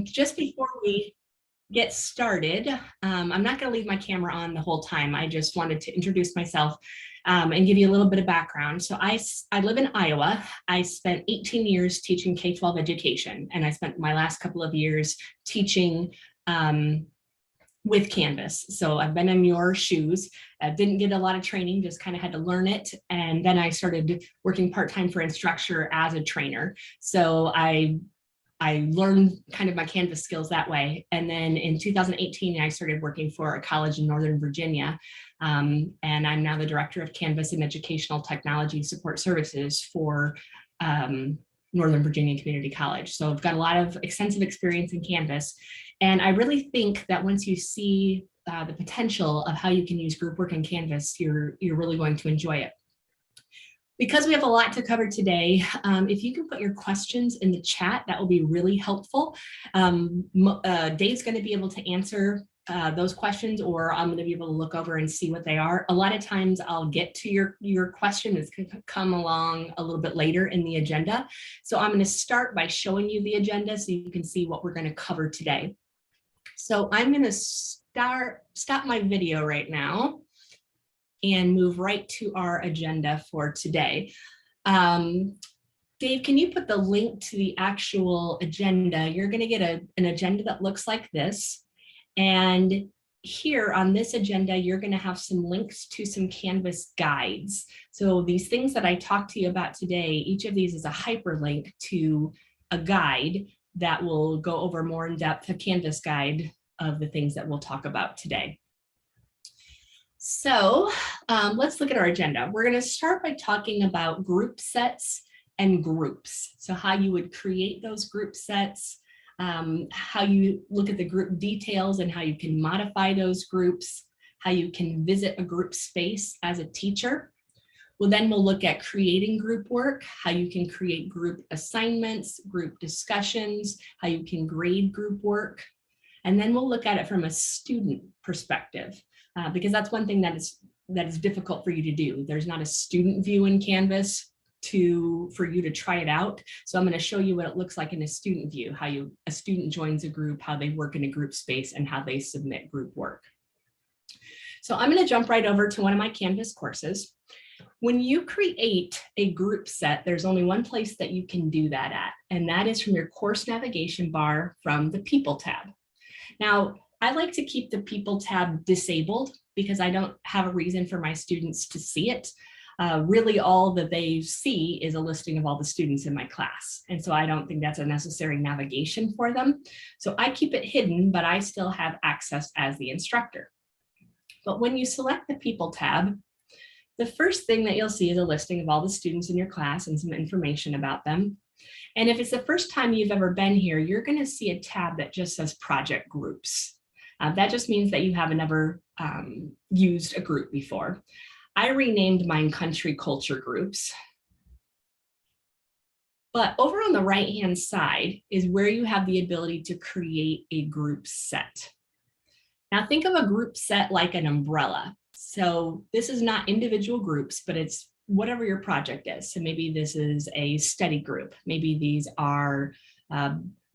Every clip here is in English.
Just before we get started, I'm not going to leave my camera on the whole time. I just wanted to introduce myself and give you a little bit of background. So I live in Iowa. I spent 18 years teaching K-12 education, and I spent my last couple of years teaching with Canvas. So I've been in your shoes. I didn't get a lot of training, just kind of had to learn it. And then I started working part-time for Instructure as a trainer. So I learned kind of my Canvas skills that way. And then in 2018, I started working for a college in Northern Virginia. And I'm now the director of Canvas and Educational Technology Support Services for Northern Virginia Community College. So I've got a lot of extensive experience in Canvas. And I really think that once you see the potential of how you can use group work in Canvas, you're really going to enjoy it. Because we have a lot to cover today, if you can put your questions in the chat, that will be really helpful. Dave's going to be able to answer those questions, or I'm going to be able to look over and see what they are. A lot of times I'll get to your question. It's going to come along a little bit later in the agenda. So I'm going to start by showing you the agenda so you can see what we're going to cover today. So I'm going to stop my video right now and move right to our agenda for today. Dave, can you put the link to the actual agenda? You're going to get an agenda that looks like this. And here on this agenda, you're going to have some links to some Canvas guides. So these things that I talked to you about today, each of these is a hyperlink to a guide that will go over more in depth, a Canvas guide of the things that we'll talk about today. So let's look at our agenda. We're going to start by talking about group sets and groups. So how you would create those group sets, how you look at the group details and how you can modify those groups, how you can visit a group space as a teacher. Well, then we'll look at creating group work, how you can create group assignments, group discussions, how you can grade group work. And then we'll look at it from a student perspective. Because that's one thing that is difficult for you to do. There's not a student view in Canvas for you to try it out. So I'm going to show you what it looks like in a student view, how a student joins a group, how they work in a group space, and how they submit group work. So I'm going to jump right over to one of my Canvas courses. When you create a group set, there's only one place that you can do that at, and that is from your course navigation bar from the People tab. Now, I like to keep the People tab disabled because I don't have a reason for my students to see it. Really, all that they see is a listing of all the students in my class. And so I don't think that's a necessary navigation for them. So I keep it hidden, but I still have access as the instructor. But when you select the People tab, the first thing that you'll see is a listing of all the students in your class and some information about them. And if it's the first time you've ever been here, you're going to see a tab that just says Project Groups. That just means that you haven't ever used a group before. I renamed mine Country Culture Groups. But over on the right-hand side is where you have the ability to create a group set. Now think of a group set like an umbrella. So this is not individual groups, but it's whatever your project is. So maybe this is a study group. Maybe these are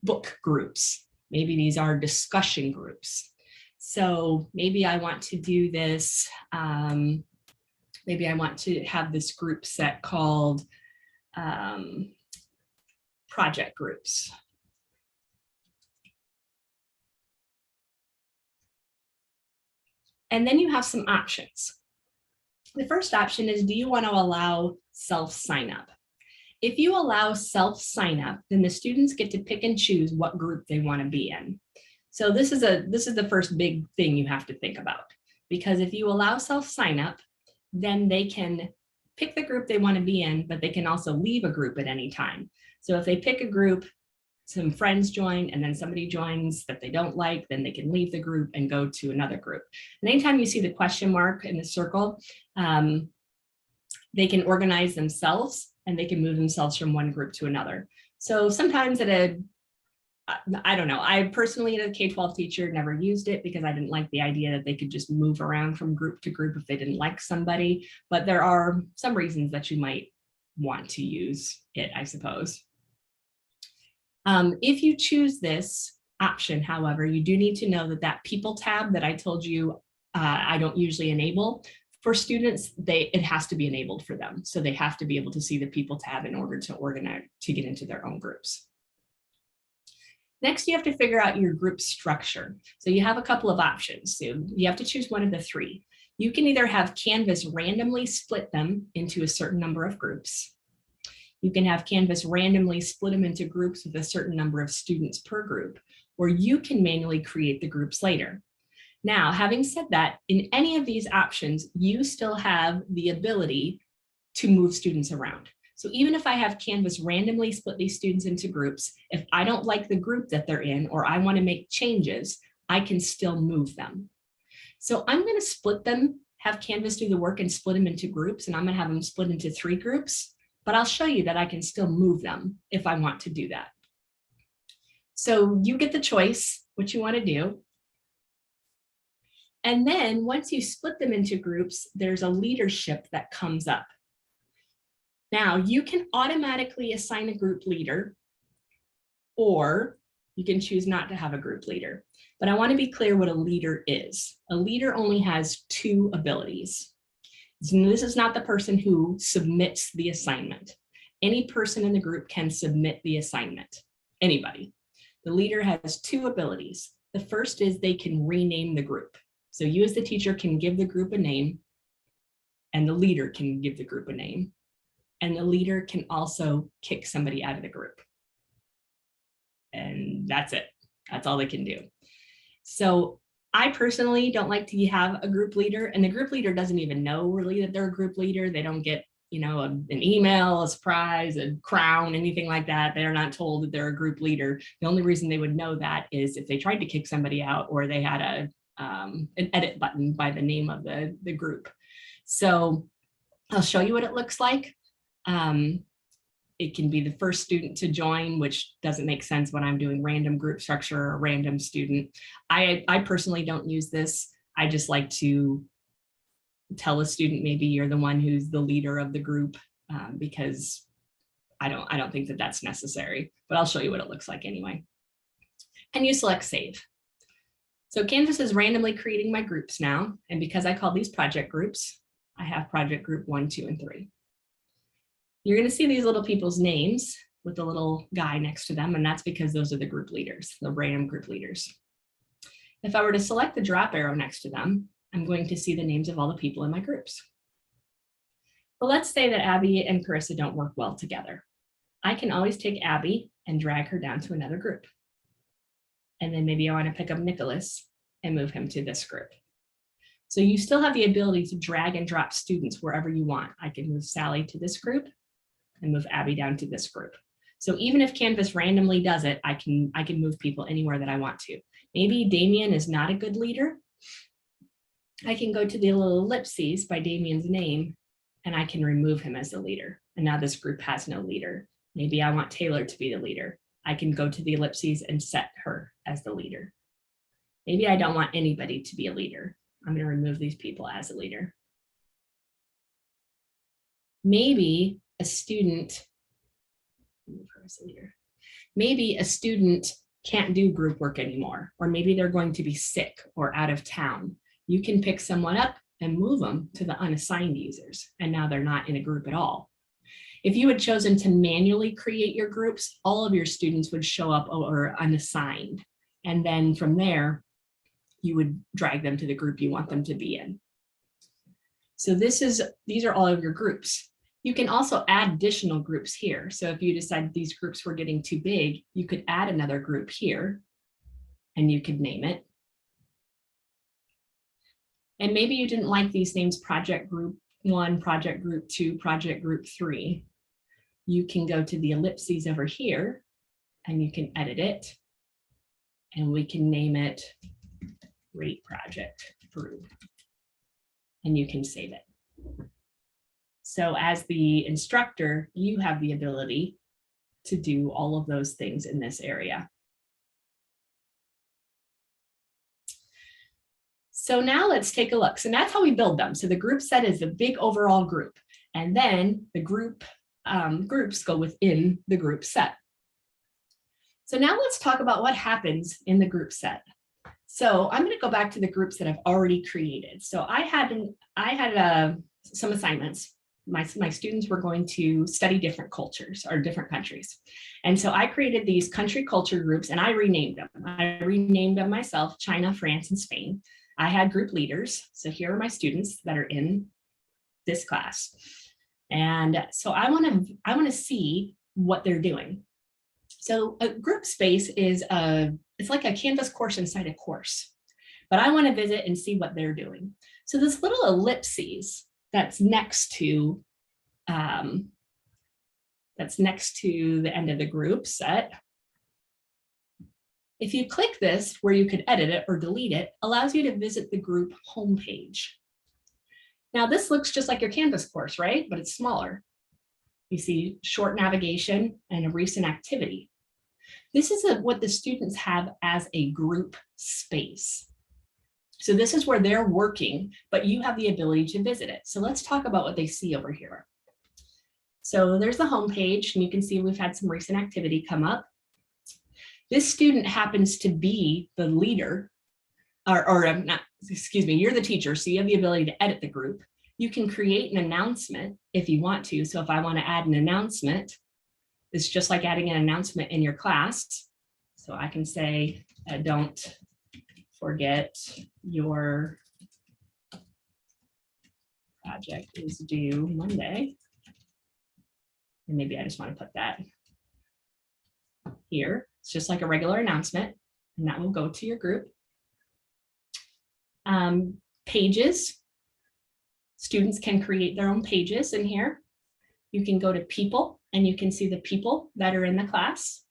book groups. Maybe these are discussion groups. So maybe I want to do this, maybe I want to have this group set called project groups. And then you have some options. The first option is, do you want to allow self-sign-up? If you allow self-sign-up, then the students get to pick and choose what group they want to be in. So this is the first big thing you have to think about, because if you allow self-sign-up, then they can pick the group they want to be in, but they can also leave a group at any time. So if they pick a group, some friends join, and then somebody joins that they don't like, then they can leave the group and go to another group. And anytime you see the question mark in the circle, they can organize themselves and they can move themselves from one group to another. So sometimes I don't know, I personally, as a K-12 teacher, never used it because I didn't like the idea that they could just move around from group to group if they didn't like somebody. But there are some reasons that you might want to use it, I suppose. If you choose this option, however, you do need to know that that people tab that I told you I don't usually enable for students, it has to be enabled for them. So they have to be able to see the people tab in order to organize, to get into their own groups. Next, you have to figure out your group structure. So you have a couple of options. So you have to choose one of the three. You can either have Canvas randomly split them into a certain number of groups. You can have Canvas randomly split them into groups with a certain number of students per group, or you can manually create the groups later. Now, having said that, in any of these options, you still have the ability to move students around. So even if I have Canvas randomly split these students into groups, if I don't like the group that they're in, or I want to make changes, I can still move them. So I'm going to split them, have Canvas do the work and split them into groups, and I'm going to have them split into 3 groups, but I'll show you that I can still move them if I want to do that. So you get the choice, what you want to do. And then once you split them into groups, there's a leadership that comes up. Now you can automatically assign a group leader, or you can choose not to have a group leader. But I want to be clear what a leader is. A leader only has 2 abilities. This is not the person who submits the assignment. Any person in the group can submit the assignment, anybody. The leader has 2 abilities. The first is they can rename the group. So you as the teacher can give the group a name, and the leader can give the group a name. And the leader can also kick somebody out of the group. And that's it. That's all they can do. So I personally don't like to have a group leader, and the group leader doesn't even know really that they're a group leader. They don't get, you know, an email, a surprise, a crown, anything like that. They're not told that they're a group leader. The only reason they would know that is if they tried to kick somebody out, or they had an edit button by the name of the group. So I'll show you what it looks like. It can be the first student to join, which doesn't make sense when I'm doing random group structure or random student. I personally don't use this. I just like to tell a student maybe you're the one who's the leader of the group, because I don't think that that's necessary, but I'll show you what it looks like anyway. And you select save. So Canvas is randomly creating my groups now, and because I call these project groups, I have project group 1, 2, and 3. You're going to see these little people's names with the little guy next to them, and that's because those are the group leaders, the random group leaders. If I were to select the drop arrow next to them, I'm going to see the names of all the people in my groups. Well, let's say that Abby and Carissa don't work well together. I can always take Abby and drag her down to another group. And then maybe I want to pick up Nicholas and move him to this group. So you still have the ability to drag and drop students wherever you want. I can move Sally to this group and move Abby down to this group. So even if Canvas randomly does it, I can move people anywhere that I want to. Maybe Damien is not a good leader. I can go to the little ellipses by Damien's name, and I can remove him as the leader. And now this group has no leader. Maybe I want Taylor to be the leader. I can go to the ellipses and set her as the leader. Maybe I don't want anybody to be a leader. I'm going to remove these people as a leader. Maybe a student, maybe a student can't do group work anymore, or maybe they're going to be sick or out of town. You can pick someone up and move them to the unassigned users, and now they're not in a group at all. If you had chosen to manually create your groups, all of your students would show up or unassigned. And then from there, you would drag them to the group you want them to be in. So these are all of your groups. You can also add additional groups here. So if you decide these groups were getting too big, you could add another group here and you could name it. And maybe you didn't like these names, project group 1, project group 2, project group 3. You can go to the ellipses over here and you can edit it. And we can name it Rate Project Group. And you can save it. So as the instructor, you have the ability to do all of those things in this area. So now let's take a look. So that's how we build them. So the group set is the big overall group, and then the groups go within the group set. So now let's talk about what happens in the group set. So I'm going to go back to the groups that I've already created. So I had some assignments. My students were going to study different cultures or different countries. And so I created these country culture groups and I renamed them. I renamed them myself, China, France, and Spain. I had group leaders. So here are my students that are in this class. And so I want to see what they're doing. So a group space is it's like a Canvas course inside a course, but I want to visit and see what they're doing. So this little ellipses that's next to the end of the group set. If you click this, where you could edit it or delete it, allows you to visit the group homepage. Now this looks just like your Canvas course, right? But it's smaller. You see short navigation and a recent activity. This is what the students have as a group space. So this is where they're working, but you have the ability to visit it. So let's talk about what they see over here. So there's the home page, and you can see we've had some recent activity come up. This student happens to be the leader, you're the teacher, so you have the ability to edit the group. You can create an announcement if you want to. So if I want to add an announcement, it's just like adding an announcement in your class. So I can say, don't forget your project is due Monday. And maybe I just want to put that here. It's just like a regular announcement, and that will go to your group. Pages. Students can create their own pages in here. You can go to people and you can see the people that are in the class.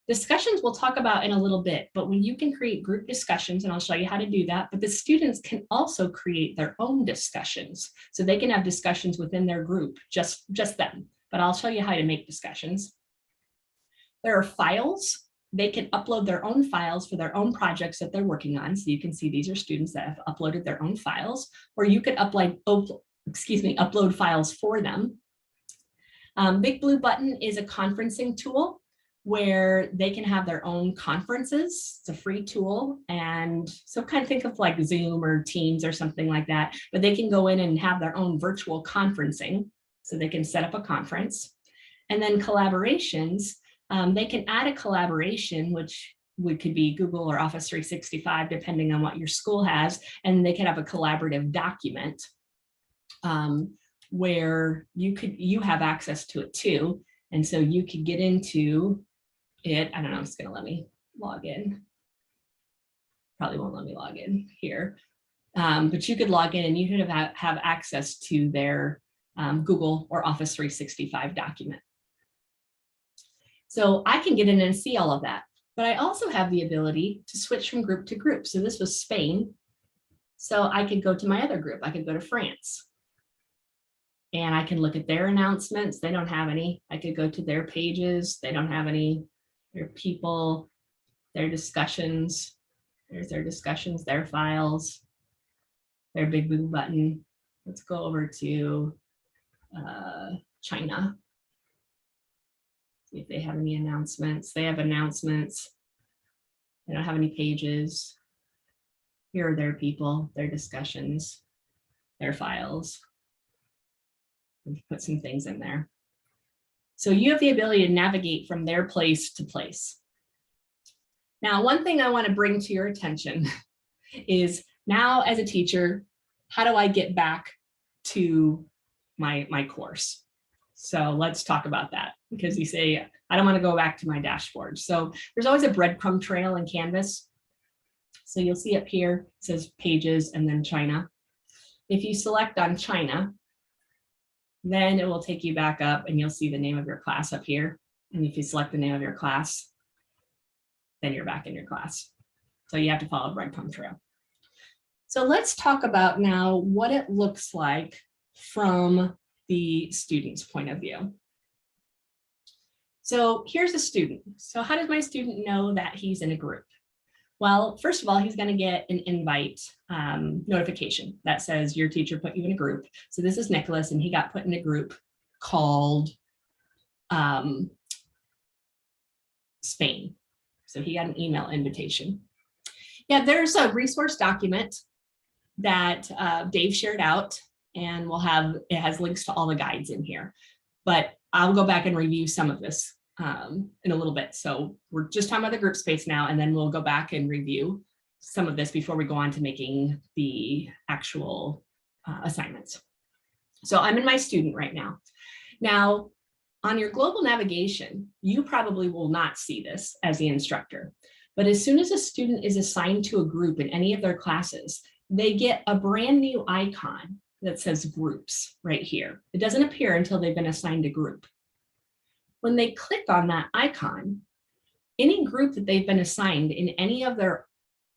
Discussions we'll talk about in a little bit, but when you can create group discussions, and I'll show you how to do that, but the students can also create their own discussions. So they can have discussions within their group, just them, but I'll show you how to make discussions. There are files. They can upload their own files for their own projects that they're working on. So you can see these are students that have uploaded their own files, or you could upload files for them. Big Blue Button is a conferencing tool where they can have their own conferences. It's a free tool. And so kind of think of like Zoom or Teams or something like that, but they can go in and have their own virtual conferencing. So they can set up a conference. And then collaborations, they can add a collaboration, which could be Google or Office 365, depending on what your school has. And they could have a collaborative document where you have access to it too. And so you could get into it. I don't know, it's going to let me log in. Probably won't let me log in here. But you could log in and you could have access to their Google or Office 365 document. So I can get in and see all of that, but I also have the ability to switch from group to group. So this was Spain. So I could go to my other group. I could go to France. And I can look at their announcements. They don't have any. I could go to their pages. They don't have any. Their people, their discussions. There's their discussions, their files, their Big Blue Button. Let's go over to China. See if they have any announcements. They have announcements. They don't have any pages. Here are their people, their discussions, their files. Put some things in there. So you have the ability to navigate from their place to place. Now, one thing I want to bring to your attention is now as a teacher, how do I get back to my course? So let's talk about that, because you say, I don't want to go back to my dashboard. So there's always a breadcrumb trail in Canvas. So you'll see up here, it says pages and then China. If you select on China, then it will take you back up and you'll see the name of your class up here. And if you select the name of your class, then you're back in your class. So you have to follow breadcrumb trail. So let's talk about now what it looks like from the student's point of view. So here's a student. So how does my student know that he's in a group? Well, first of all, he's going to get an invite notification that says your teacher put you in a group. So this is Nicholas, and he got put in a group called Spain. So he got an email invitation. Yeah, there's a resource document that Dave shared out, and it has links to all the guides in here. But I'll go back and review some of this in a little bit. So we're just talking about the group space now, and then we'll go back and review some of this before we go on to making the actual assignments. So I'm in my student right now. Now, on your global navigation, you probably will not see this as the instructor, but as soon as a student is assigned to a group in any of their classes, they get a brand new icon that says groups right here. It doesn't appear until they've been assigned a group. When they click on that icon, any group that they've been assigned in any of their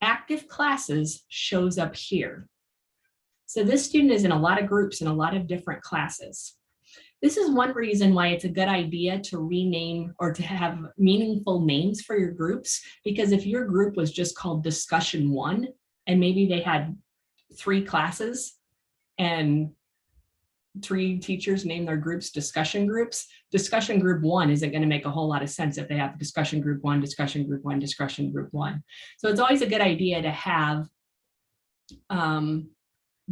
active classes shows up here. So this student is in a lot of groups in a lot of different classes. This is one reason why it's a good idea to rename or to have meaningful names for your groups, because if your group was just called Discussion 1 and maybe they had 3 classes and 3 teachers name their groups discussion groups, discussion group 1 isn't going to make a whole lot of sense if they have discussion group 1, discussion group 1, discussion group 1. So it's always a good idea to have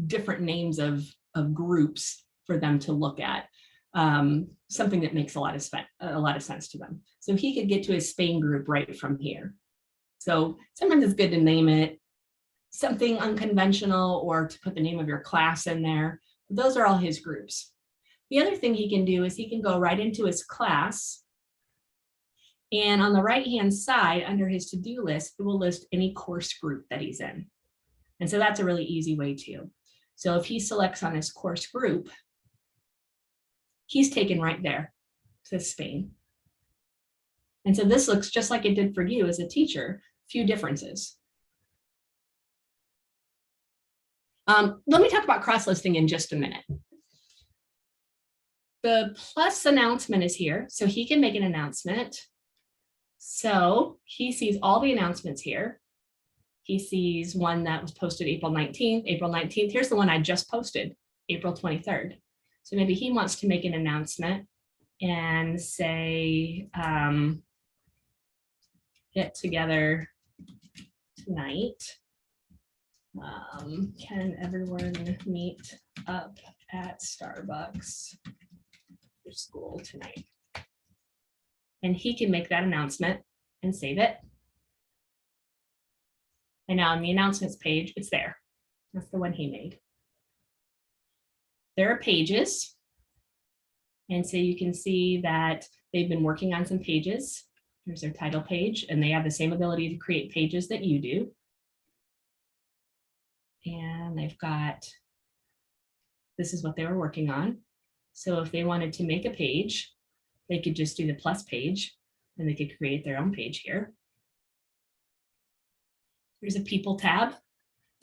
different names of groups for them to look at. Something that makes a lot of sense to them. So he could get to his Spain group right from here. So sometimes it's good to name it something unconventional or to put the name of your class in there. Those are all his groups. The other thing he can do is he can go right into his class, and on the right-hand side under his to-do list, it will list any course group that he's in. And so that's a really easy way too. So if he selects on his course group, he's taken right there, it says Spain. And so this looks just like it did for you as a teacher, few differences. Let me talk about cross-listing in just a minute. The plus announcement is here, so he can make an announcement. So he sees all the announcements here. He sees one that was posted April 19th. April 19th, here's the one I just posted, April 23rd. So maybe he wants to make an announcement and say, get together tonight. Can everyone meet up at Starbucks for school tonight? And he can make that announcement and save it. And now on the announcements page, it's there. That's the one he made. There are pages. And so you can see that they've been working on some pages. Here's their title page, and they have the same ability to create pages that you do. And they've got, this is what they were working on. So if they wanted to make a page, they could just do the plus page and they could create their own page here. There's a people tab.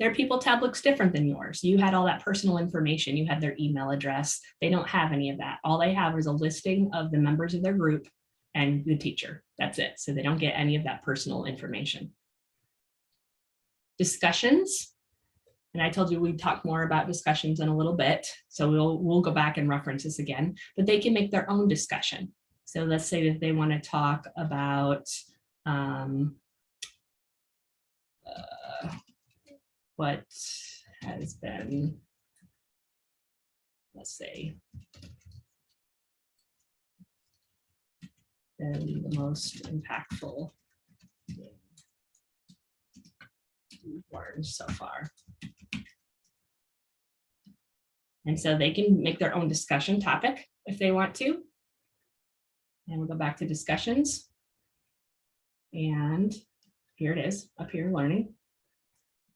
Their people tab looks different than yours. You had all that personal information. You had their email address. They don't have any of that. All they have is a listing of the members of their group and the teacher. That's it. So they don't get any of that personal information. Discussions. And I told you we'd talk more about discussions in a little bit. So we'll go back and reference this again, but they can make their own discussion. So let's say that they want to talk about what has been, let's say, been the most impactful you've learned so far. And so they can make their own discussion topic if they want to. And we'll go back to discussions. And here it is, up here, learning.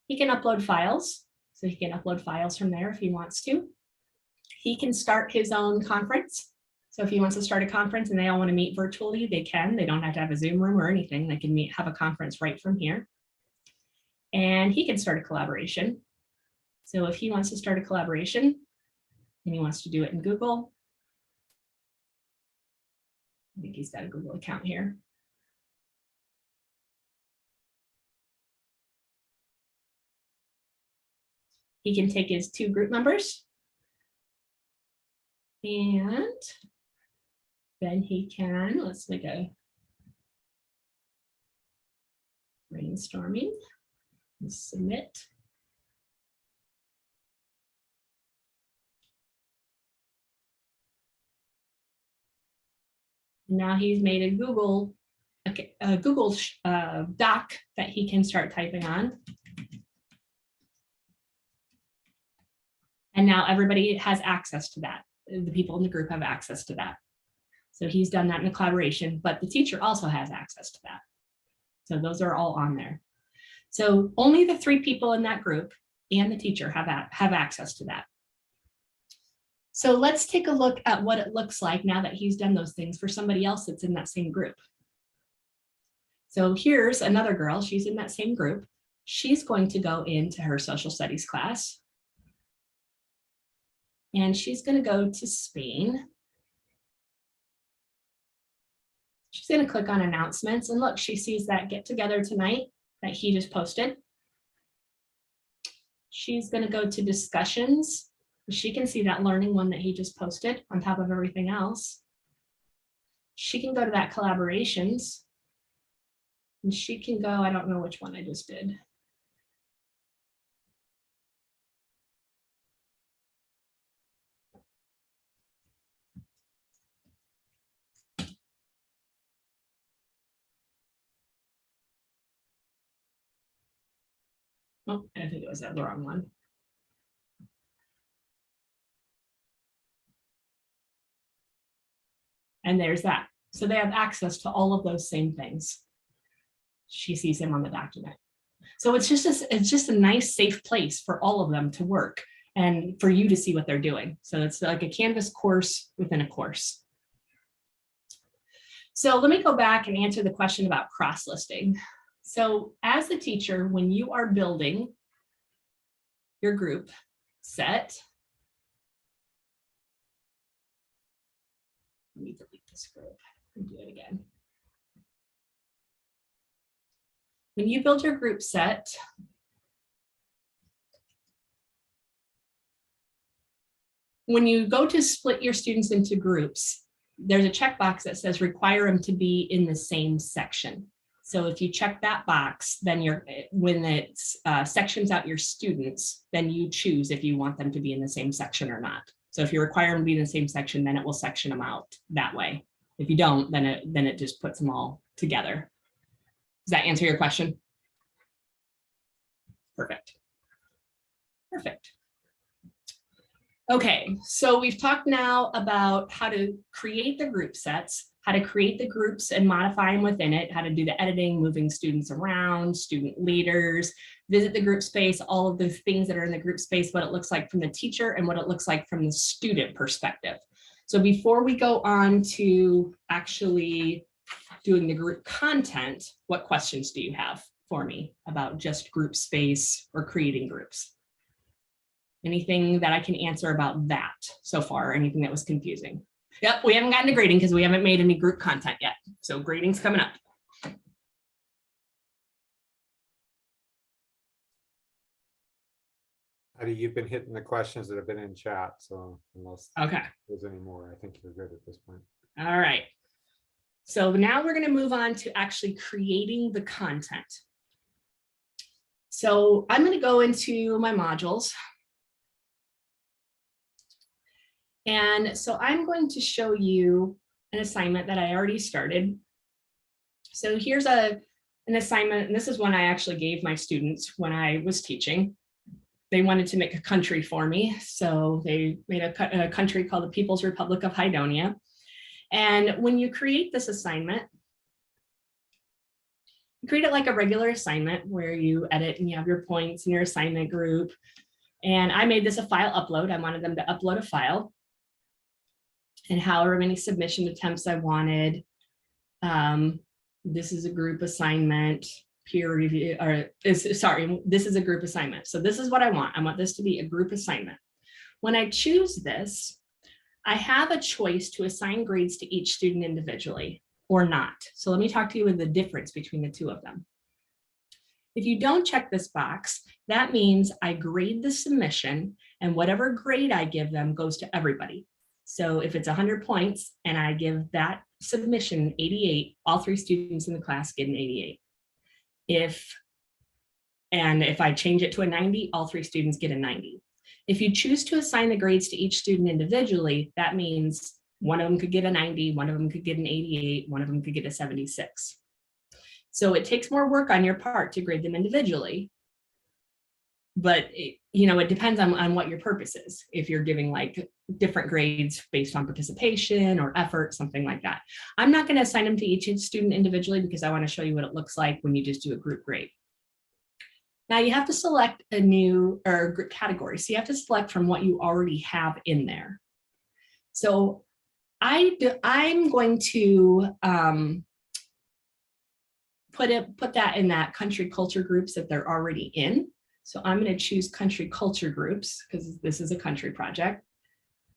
He can upload files. So he can upload files from there if he wants to. He can start his own conference. So if he wants to start a conference and they all want to meet virtually, they can. They don't have to have a Zoom room or anything. They can have a conference right from here. And he can start a collaboration. So if he wants to start a collaboration and he wants to do it in Google, I think he's got a Google account here. He can take his 2 group members and then he can, let's make a brainstorming, and submit. Now he's made a Google Doc that he can start typing on. And now everybody has access to that. The people in the group have access to that. So he's done that in a collaboration, but the teacher also has access to that. So those are all on there. So only the 3 people in that group and the teacher have access to that. So let's take a look at what it looks like now that he's done those things for somebody else that's in that same group. So here's another girl, she's in that same group. She's going to go into her social studies class. And she's going to go to Spain. She's going to click on announcements, and look, she sees that get together tonight that he just posted. She's going to go to discussions. She can see that learning one that he just posted on top of everything else. She can go to that collaborations. And she can go, I don't know which one I just did. Oh, I think it was the wrong one. And there's that. So they have access to all of those same things. She sees him on the document. So it's just a nice, safe place for all of them to work and for you to see what they're doing. So it's like a Canvas course within a course. So let me go back and answer the question about cross-listing. So as the teacher, when you are building your group set, let me delete this group and do it again. When you build your group set, when you go to split your students into groups, there's a checkbox that says require them to be in the same section. So if you check that box, then when it sections out your students, then you choose if you want them to be in the same section or not. So if you require them to be in the same section, then it will section them out that way. If you don't, then it just puts them all together. Does that answer your question? Perfect. Perfect. Okay, so we've talked now about how to create the group sets, how to create the groups and modify them within it, how to do the editing, moving students around, student leaders, visit the group space, all of the things that are in the group space, what it looks like from the teacher and what it looks like from the student perspective. So before we go on to actually doing the group content, what questions do you have for me about just group space or creating groups? Anything that I can answer about that so far, anything that was confusing? Yep, we haven't gotten to grading because we haven't made any group content yet. So grading's coming up. Heidi, you've been hitting the questions that have been in chat. So unless there's any more, I think you're good at this point. All right. So now we're going to move on to actually creating the content. So I'm going to go into my modules. And so I'm going to show you an assignment that I already started. So here's an assignment, and this is one I actually gave my students when I was teaching. They wanted to make a country for me. So they made a country called the People's Republic of Hydonia. And when you create this assignment, you create it like a regular assignment where you edit and you have your points in your assignment group. And I made this a file upload. I wanted them to upload a file. And however many submission attempts I wanted. This is a group assignment, peer review, this is a group assignment. So this is what I want. I want this to be a group assignment. When I choose this, I have a choice to assign grades to each student individually or not. So let me talk to you with the difference between the two of them. If you don't check this box, that means I grade the submission and whatever grade I give them goes to everybody. So if it's 100 points and I give that submission 88, all 3 students in the class get an 88. And if I change it to a 90, all 3 students get a 90. If you choose to assign the grades to each student individually, that means one of them could get a 90, one of them could get an 88, one of them could get a 76. So it takes more work on your part to grade them individually. But it depends on what your purpose is. If you're giving like different grades based on participation or effort, something like that. I'm not going to assign them to each student individually because I want to show you what it looks like when you just do a group grade. Now you have to select a new group category. So you have to select from what you already have in there. So I'm going to put that in that country culture groups that they're already in. So I'm going to choose country culture groups because this is a country project.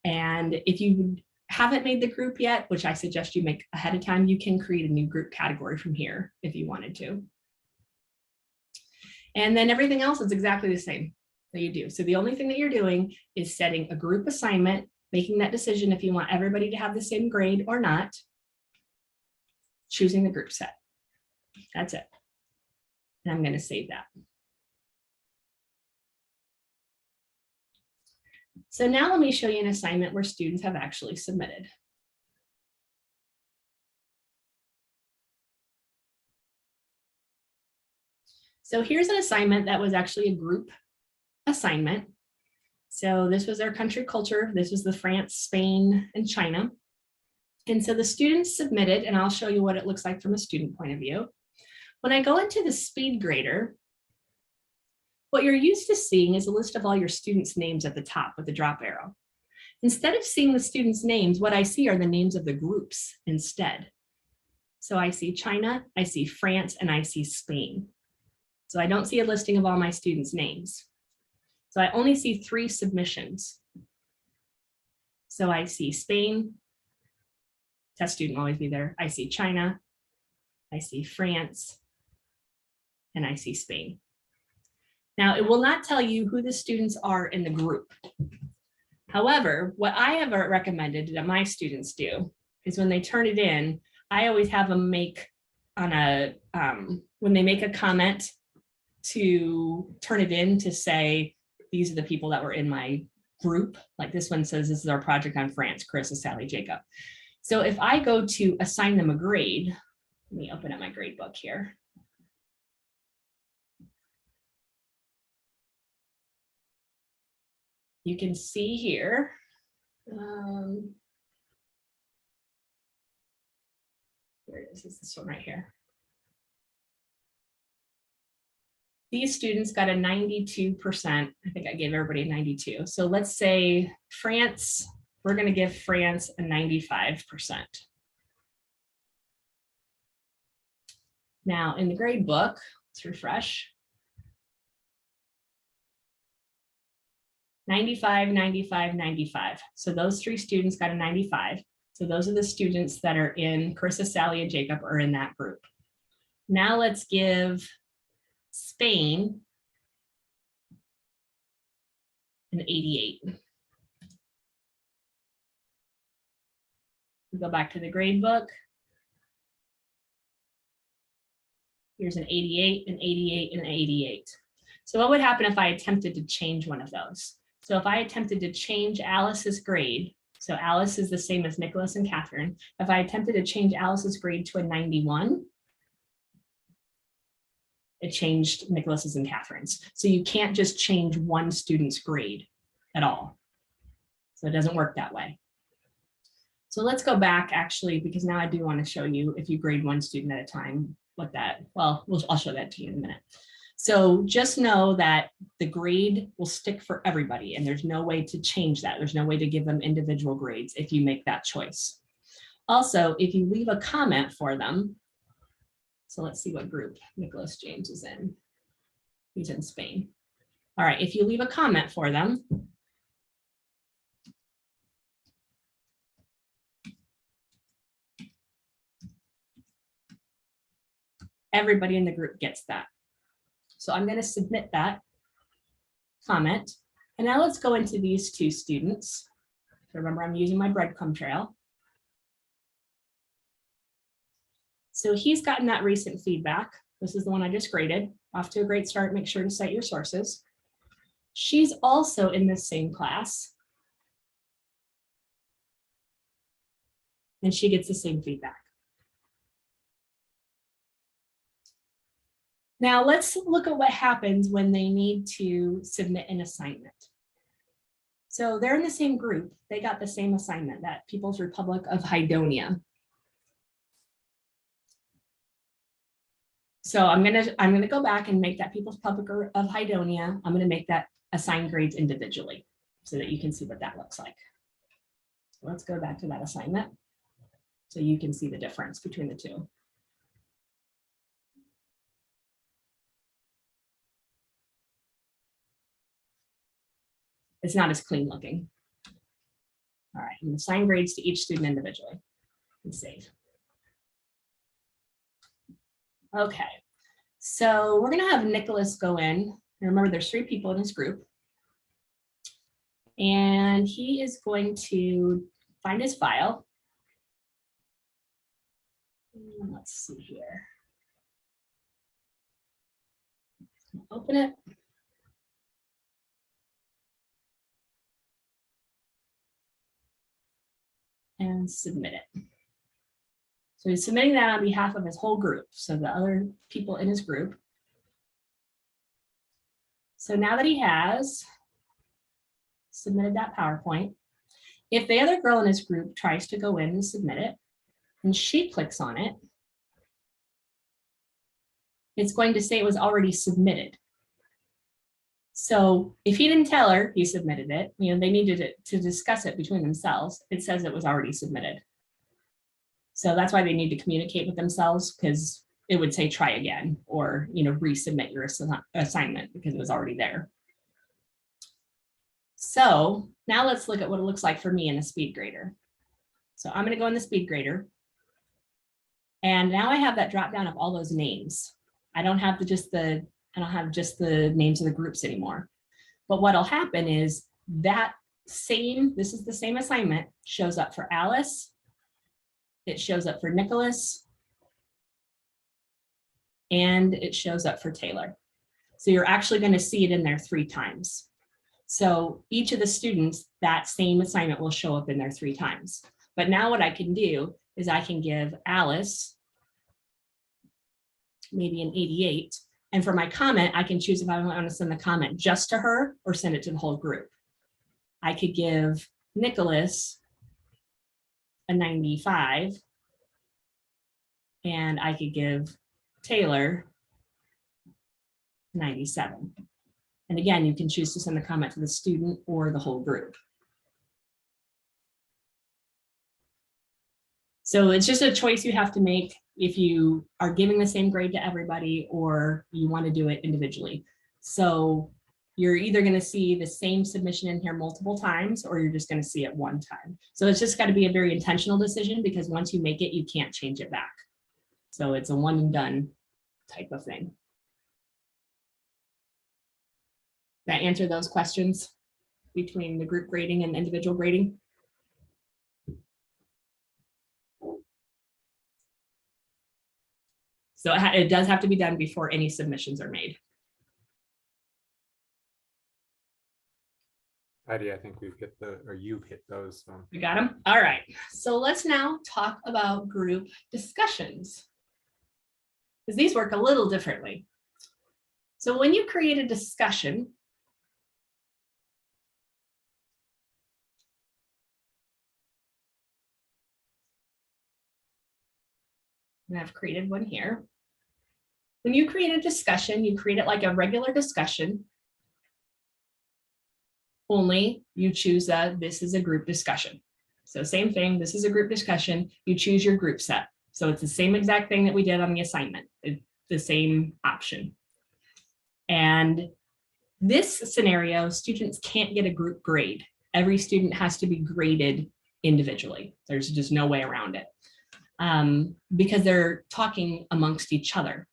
And if you haven't made the group yet, which I suggest you make ahead of time, you can create a new group category from here if you wanted to. And then everything else is exactly the same that you do. So the only thing that you're doing is setting a group assignment, making that decision if you want everybody to have the same grade or not, choosing the group set. That's it. And I'm going to save that. So now let me show you an assignment where students have actually submitted. So here's an assignment that was actually a group assignment. So this was our country culture. This was the France, Spain, and China. And so the students submitted, and I'll show you what it looks like from a student point of view. When I go into the speed grader, what you're used to seeing is a list of all your students' names at the top with the drop arrow. Instead of seeing the students' names, what I see are the names of the groups instead. So I see China, I see France, and I see Spain. So I don't see a listing of all my students' names. So I only see 3 submissions. So I see Spain, test student will always be there. I see China, I see France, and I see Spain. Now it will not tell you who the students are in the group. However, what I have recommended that my students do is when they turn it in, I always have them make on a, when they make a comment, to turn it in to say, these are the people that were in my group. Like this one says, this is our project on France, Chris, Sally, Jacob. So if I go to assign them a grade, let me open up my grade book here. You can see here, here it is, it's this one right here. These students got a 92%. I think I gave everybody a 92. So let's say France, we're going to give France a 95%. Now in the grade book, let's refresh. 95, 95, 95. So those 3 students got a 95. So those are the students that are in Carissa, Sally, and Jacob are in that group. Now let's give Spain an 88. We go back to the grade book. Here's an 88, an 88, and an 88. So what would happen if I attempted to change one of those? So if I attempted to change Alice's grade, so Alice is the same as Nicholas and Catherine. If I attempted to change Alice's grade to a 91, it changed Nicholas's and Catherine's. So you can't just change one student's grade at all. So it doesn't work that way. So let's go back actually, because now I do want to show you if you grade one student at a time, what that, well, I'll show that to you in a minute. So just know that the grade will stick for everybody and there's no way to change that. There's no way to give them individual grades if you make that choice. Also, if you leave a comment for them, so let's see what group Nicholas James is in. He's in Spain. All right, if you leave a comment for them, everybody in the group gets that. So I'm going to submit that comment. And now let's go into these 2 students. Remember, I'm using my breadcrumb trail. So he's gotten that recent feedback. This is the one I just graded. Off to a great start. Make sure to cite your sources. She's also in this same class. And she gets the same feedback. Now let's look at what happens when they need to submit an assignment. So they're in the same group. They got the same assignment, that People's Republic of Hydonia. So I'm gonna go back and make that People's Republic of Hydonia. I'm gonna make that assign grades individually so that you can see what that looks like. So let's go back to that assignment so you can see the difference between the two. It's not as clean looking. All right, I'm gonna assign grades to each student individually and save. Okay, so we're gonna have Nicholas go in. Remember, there's 3 people in his group. And he is going to find his file. Let's see here. Open it. And submit it. So he's submitting that on behalf of his whole group, so the other people in his group. So now that he has submitted that PowerPoint, if the other girl in his group tries to go in and submit it, and she clicks on it, it's going to say it was already submitted. So if he didn't tell her he submitted it, they needed to discuss it between themselves. It says it was already submitted. So that's why they need to communicate with themselves, because it would say try again or resubmit your assignment because it was already there. So now let's look at what it looks like for me in a speed grader. So I'm going to go in the speed grader. And now I have that drop down of all those names. I don't have just the names of the groups anymore. But what'll happen is this is the same assignment, shows up for Alice. It shows up for Nicholas. And it shows up for Taylor. So you're actually going to see it in there 3 times. So each of the students, that same assignment will show up in there 3 times. But now what I can do is I can give Alice maybe an 88. And for my comment, I can choose if I want to send the comment just to her or send it to the whole group. I could give Nicholas a 95. And I could give Taylor 97. And again, you can choose to send the comment to the student or the whole group. So it's just a choice you have to make if you are giving the same grade to everybody or you want to do it individually. So you're either going to see the same submission in here multiple times or you're just going to see it one time. So it's just got to be a very intentional decision, because once you make it, you can't change it back. So it's a one and done type of thing. Did I answer those questions between the group grading and individual grading? So it does have to be done before any submissions are made. Heidi, I think you've hit those. So. We got them. All right. So let's now talk about group discussions, because these work a little differently. So when you create a discussion, and I've created one here. When you create a discussion, you create it like a regular discussion. Only you choose this is a group discussion. So same thing, this is a group discussion. You choose your group set. So it's the same exact thing that we did on the assignment. It's the same option. And this scenario, students can't get a group grade. Every student has to be graded individually. There's just no way around it, because they're talking amongst each other.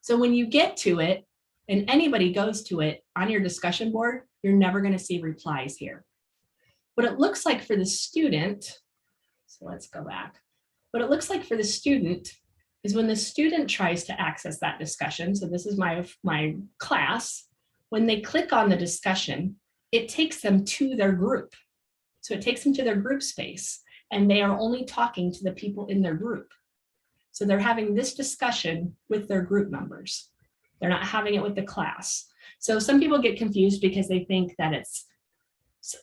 So when you get to it and anybody goes to it on your discussion board, you're never going to see replies here. What it looks like for the student, so let's go back. What it looks like for the student is when the student tries to access that discussion, so this is my class, when they click on the discussion, it takes them to their group. So it takes them to their group space, and they are only talking to the people in their group. So they're having this discussion with their group members. They're not having it with the class. So some people get confused because they think that it's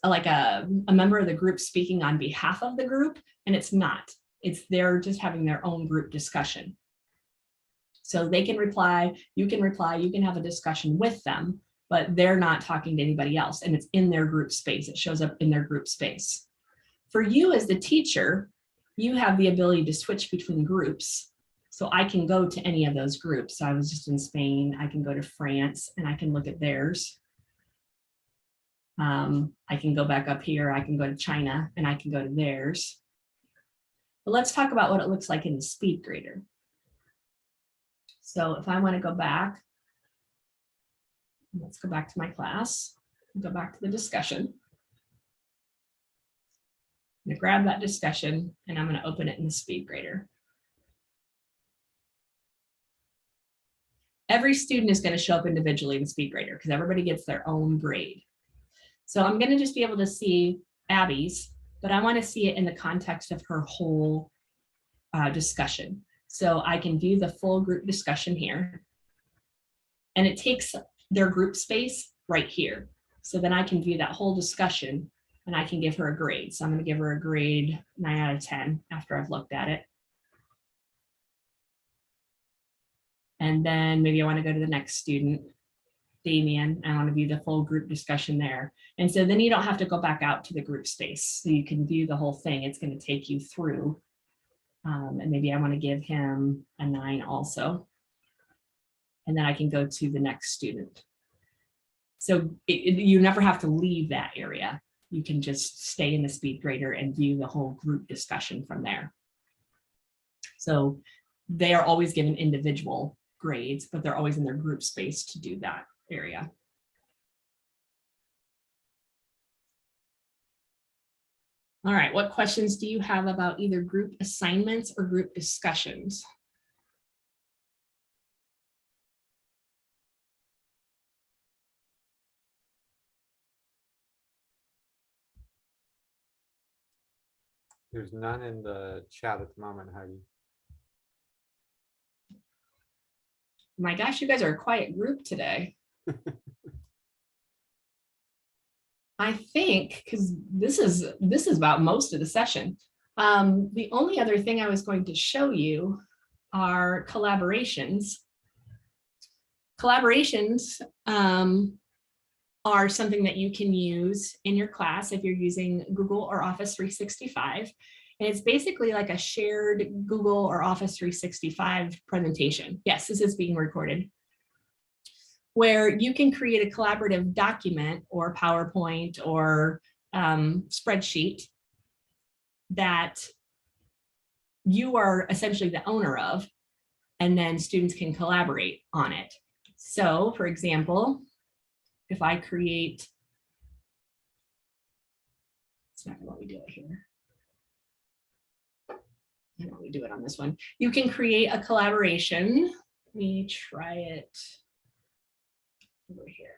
like a member of the group speaking on behalf of the group, and it's not. It's they're just having their own group discussion. So they can reply, you can have a discussion with them, but they're not talking to anybody else, and it's in their group space. It shows up in their group space. For you as the teacher, you have the ability to switch between groups. So I can go to any of those groups. I was just in Spain, I can go to France and I can look at theirs. I can go back up here, I can go to China and I can go to theirs. But let's talk about what it looks like in the speed grader. So if I want to go back, let's go back to my class, go back to the discussion. I'm going to grab that discussion and I'm going to open it in the speed grader. Every student is going to show up individually in the speed grader because everybody gets their own grade. So I'm going to just be able to see Abby's, but I want to see it in the context of her whole discussion. So I can view the full group discussion here. And it takes their group space right here. So then I can view that whole discussion and I can give her a grade. So I'm going to give her a grade 9 out of 10 after I've looked at it. And then maybe I want to go to the next student, Damien. I want to view the full group discussion there. And so then you don't have to go back out to the group space. So you can view the whole thing. It's going to take you through. And maybe I want to give him a 9 also. And then I can go to the next student. So you never have to leave that area. You can just stay in the speed grader and view the whole group discussion from there. So they are always given individual grades, but they're always in their group space to do that area. All right, what questions do you have about either group assignments or group discussions? There's none in the chat at the moment, Heidi. My gosh, you guys are a quiet group today. I think, because this is about most of the session. The only other thing I was going to show you are collaborations. Collaborations are something that you can use in your class if you're using Google or Office 365. And it's basically like a shared Google or Office 365 presentation. Yes, this is being recorded, where you can create a collaborative document or PowerPoint or spreadsheet that you are essentially the owner of, and then students can collaborate on it. So for example, if I create, it's not gonna let me do it here. I don't want to do it on this one. You can create a collaboration. Let me try it over here.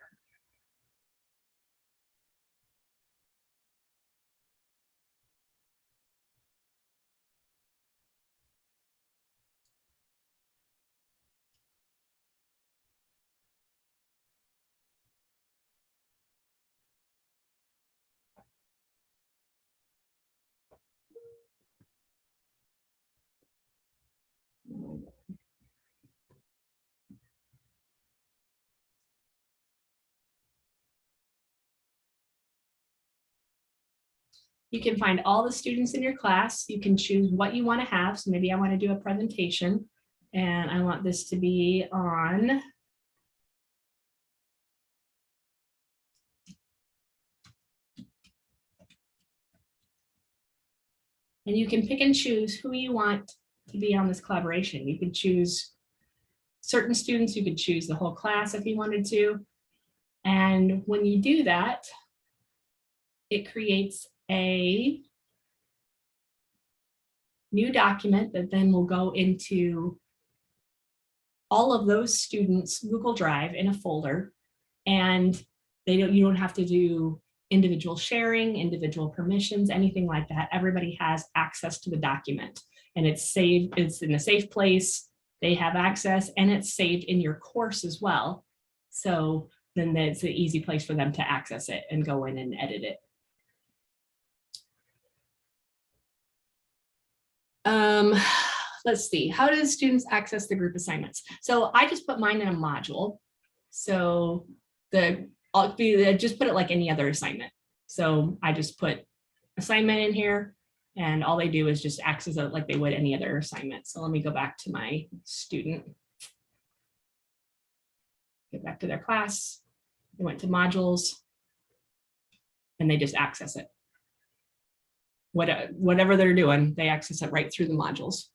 You can find all the students in your class. You can choose what you want to have. So maybe I want to do a presentation and I want this to be on and you can pick and choose who you want to be on this collaboration. You can choose certain students, you could choose the whole class if you wanted to. And when you do that, it creates a new document that then will go into all of those students Google Drive in a folder, and you don't have to do individual sharing, individual permissions, anything like that. Everybody has access to the document, and it's saved, it's in a safe place. They have access, and it's saved in your course as well. So then it's an easy place for them to access it and go in and edit it. Let's see, how do students access the group assignments? So I just put mine in a module. So just put it like any other assignment. So I just put assignment in here, and all they do is just access it like they would any other assignment. So let me go back to my student. Get back to their class. They went to modules, and they just access it. Whatever they're doing, they access it right through the modules.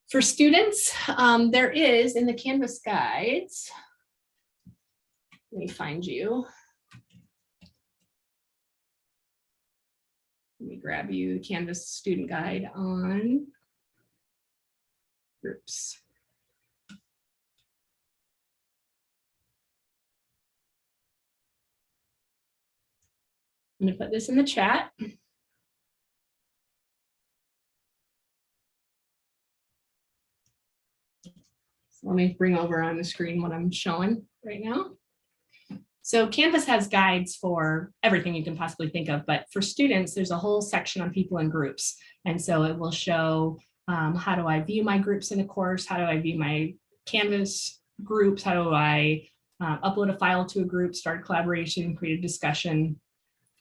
For students, there is in the Canvas guides, let me find you. Let me grab you the Canvas student guide on groups. I'm going to put this in the chat. So let me bring over on the screen what I'm showing right now. So Canvas has guides for everything you can possibly think of, but for students, there's a whole section on people and groups. And so it will show how do I view my groups in a course? How do I view my Canvas groups? How do I upload a file to a group, start a collaboration, create a discussion?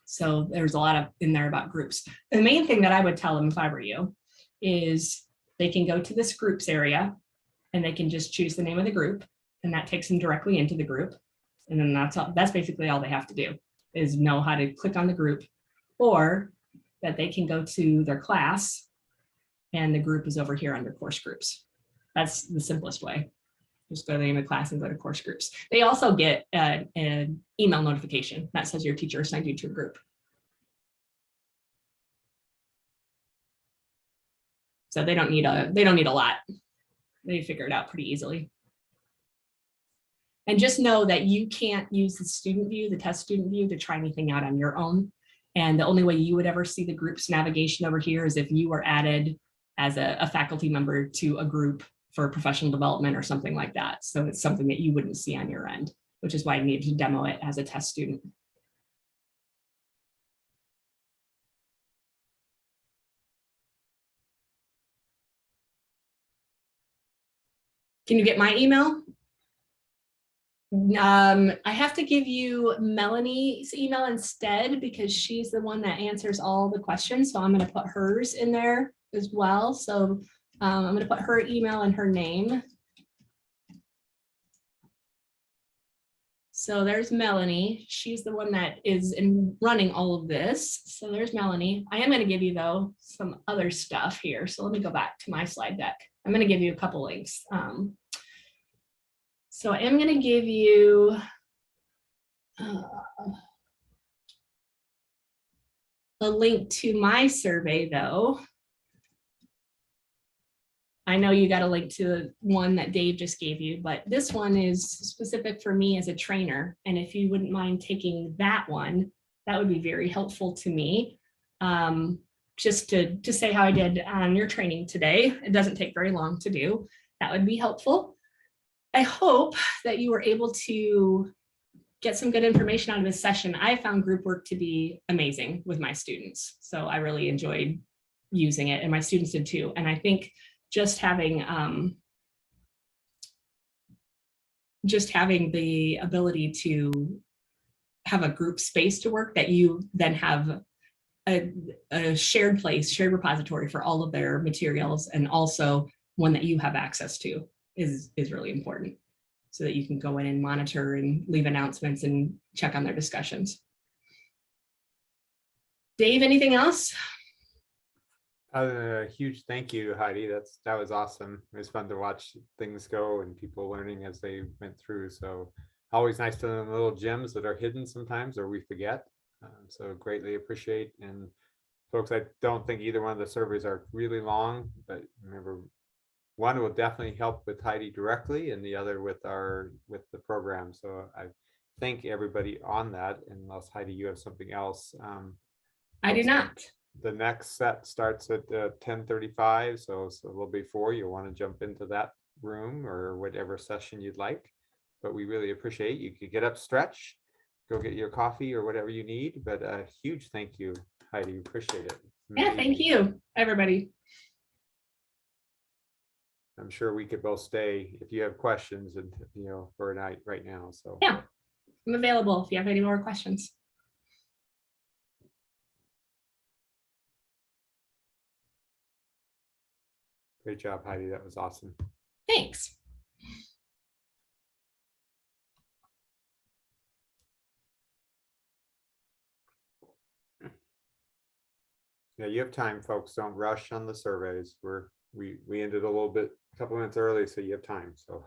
So there's a lot in there about groups. The main thing that I would tell them if I were you is they can go to this groups area, and they can just choose the name of the group, and that takes them directly into the group. And then that's basically all they have to do, is know how to click on the group, or that they can go to their class and the group is over here under course groups. That's the simplest way. Just go to the name of the class and go to course groups. They also get an email notification that says your teacher assigned you to a group. So they don't need a lot. They figure it out pretty easily. And just know that you can't use the student view, the test student view, to try anything out on your own. And the only way you would ever see the group's navigation over here is if you were added as a faculty member to a group for professional development or something like that. So it's something that you wouldn't see on your end, which is why I needed to demo it as a test student. Can you get my email? I have to give you Melanie's email instead, because she's the one that answers all the questions. So I'm going to put hers in there as well. So I'm going to put her email and her name. So there's Melanie. She's the one that is running all of this. So there's Melanie. I am going to give you, though, some other stuff here. So let me go back to my slide deck. I'm going to give you a couple links. So I am going to give you a link to my survey, though. I know you got a link to the one that Dave just gave you, but this one is specific for me as a trainer. And if you wouldn't mind taking that one, that would be very helpful to me. Just to say how I did on your training today. It doesn't take very long to do. That would be helpful. I hope that you were able to get some good information out of this session. I found group work to be amazing with my students. So I really enjoyed using it, and my students did too. And I think just having the ability to have a group space to work, that you then have a shared place, shared repository for all of their materials, and also one that you have access to is really important, so that you can go in and monitor and leave announcements and check on their discussions. Dave, anything else? A huge thank you, Heidi. That was awesome. It was fun to watch things go and people learning as they went through. So always nice to learn little gems that are hidden sometimes, or we forget. So greatly appreciate. And folks, I don't think either one of the surveys are really long, but remember, one will definitely help with Heidi directly, and the other with the program. So I thank everybody on that. Unless Heidi, you have something else. I do not. The next set starts at 10:35, so it's a little before. You'll want to jump into that room or whatever session you'd like. But we really appreciate you could get up, stretch, go get your coffee or whatever you need. But a huge thank you, Heidi. Appreciate it. Yeah, thank you, everybody. I'm sure we could both stay if you have questions and for a night right now. So yeah, I'm available if you have any more questions. Great job, Heidi. That was awesome. Thanks. Yeah, you have time, folks. Don't rush on the surveys. We ended a little bit, a couple minutes early, so you have time. So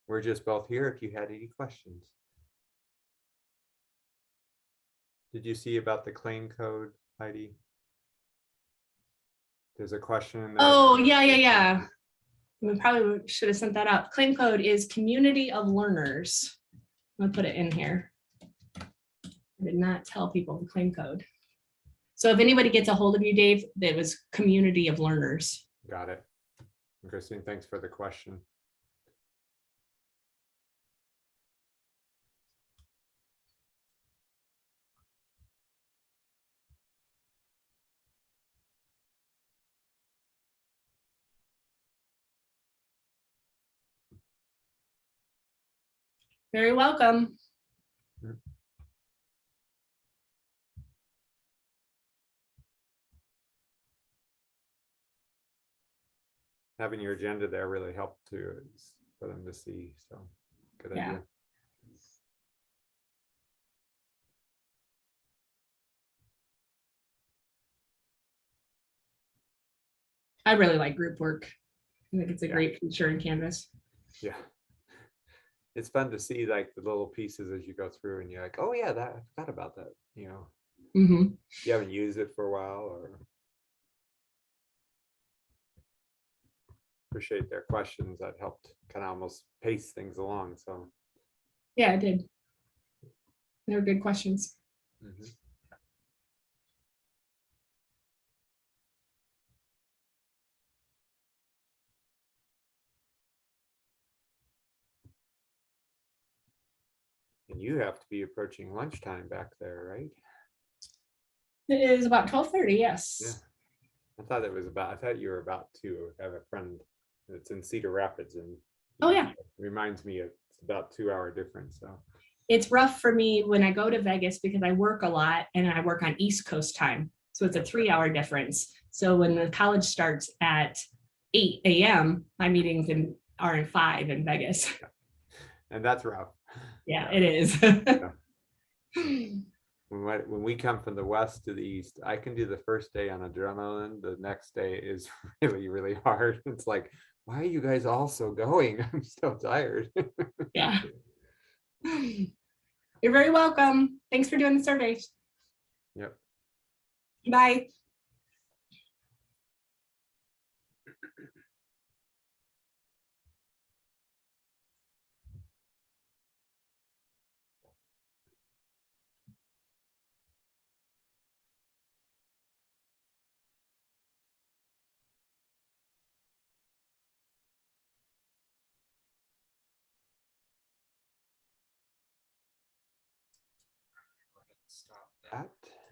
we're just both here if you had any questions. Did you see about the claim code, Heidi? There's a question. Oh, yeah. We probably should have sent that out. Claim code is community of learners. I'm gonna put it in here. I did not tell people the claim code. So if anybody gets a hold of you, Dave, that was community of learners. Got it. Christine, thanks for the question. Very welcome. Having your agenda there really helped too, for them to see. So good idea. I really like group work. I think it's a great feature in Canvas. Yeah. It's fun to see like the little pieces as you go through and you're like, oh yeah, I forgot about that. Mm-hmm. You haven't used it for a while or appreciate their questions that helped kind of almost pace things along. So yeah, I did. They were good questions. mm-hmm. And you have to be approaching lunchtime back there, right? It is about 12:30. Yes. Yeah. I thought you were about to have a friend that's in Cedar Rapids and oh yeah, reminds me of it's about 2-hour difference. So it's rough for me when I go to Vegas because I work a lot and I work on East Coast time. So it's a 3-hour difference. So when the college starts at 8 a.m., my meetings are in 5 in Vegas. And that's rough. Yeah, it is. When we come from the west to the east, I can do the first day on adrenaline. The next day is really, really hard. It's like, why are you guys also going? I'm so tired. Yeah. You're very welcome. Thanks for doing the survey. Yep. Bye. Stop that.